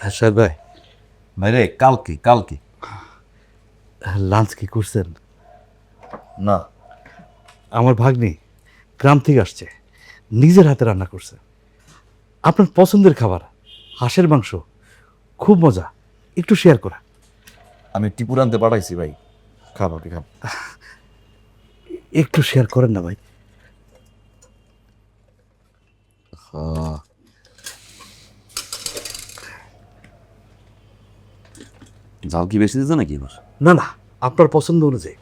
হ্যাঁ সাহেব ভাই, ভাইরে কালকে কালকে লাঞ্চ কি করছেন? না, আমার ভাগ্নি গ্রাম থেকে আসছে, নিজের হাতে রান্না করছে। আপনার পছন্দের খাবার, হাঁসের মাংস, খুব মজা। একটু শেয়ার করা। আমি টিপুর আনতে পাঠাইছি ভাই, খাব আপনি খান। একটু শেয়ার করেন না ভাই। ঝাল কি বেশি দিতে নাকি এবার? না না, আপনার পছন্দ অনুযায়ী।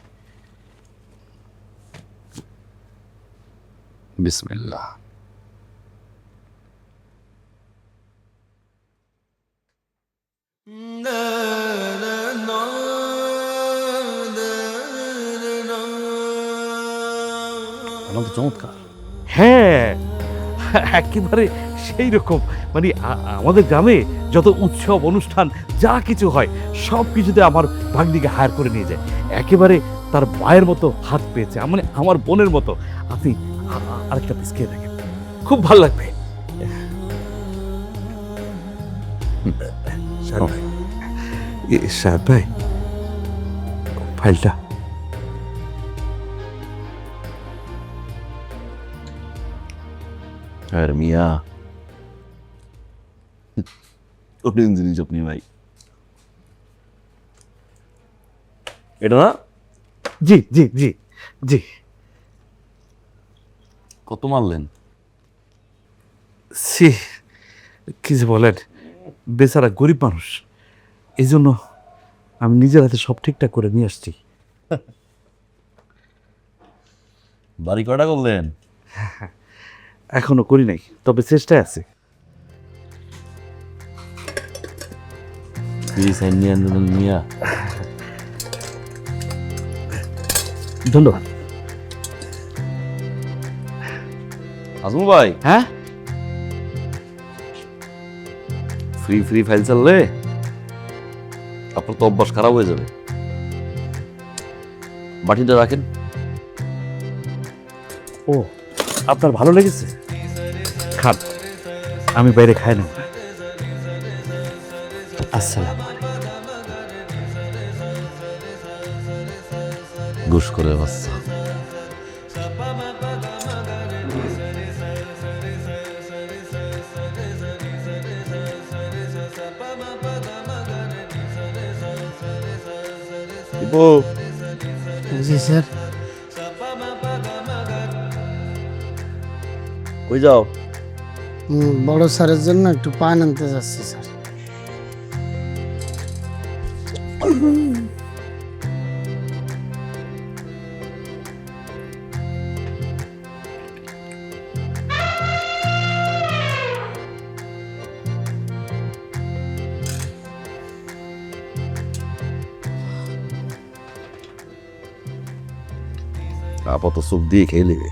বিসমিল্লাহ। আমাদের চমৎকার। হ্যাঁ, একেবারে সেই রকম। মানে আমাদের গ্রামে যত উৎসব অনুষ্ঠান যা কিছু হয় সব কিছুতে আমার ভাগ্নিকে হায়ার করে নিয়ে যায়। একেবারে তার মায়ের মতো হাত পেয়েছে, মানে আমার বোনের মতো। আপনি আরেকটা পিস খেয়ে দেখেন, খুব ভালো লাগবে। সাহেব ভাই, সাহেব ভাই, ফাইলটা। আর মিয়া কঠিন জিনিস আপনি ভাই। এটা না? জি জি জি জি। কত মারলেন? সি, কি যে বলেন, বেচারা গরিব মানুষ, এই জন্য আমি নিজের হাতে সব ঠিকঠাক করে নিয়ে আসছি। বাড়ি কয়টা করলেন? এখনো করি নাই, তবে চেষ্টায় আছে। মিয়া ধন্যবাদ। আজমল ভাই, হ্যাঁ, ফ্রি ফ্রি ফাইল চাললে আপনার তো অভ্যাস খারাপ হয়ে যাবে। বাটিটা রাখেন। ও, আপনার ভালো লেগেছে? খান, আমি বাইরে খাই না। আসসালাম। ঘুষ করে বাচ্চা। জি স্যার। কই যাও? বড় স্যারের জন্য একটু পান আনতে যাচ্ছি স্যার। আপাতত চোখ দিয়ে খেয়ে নেবে।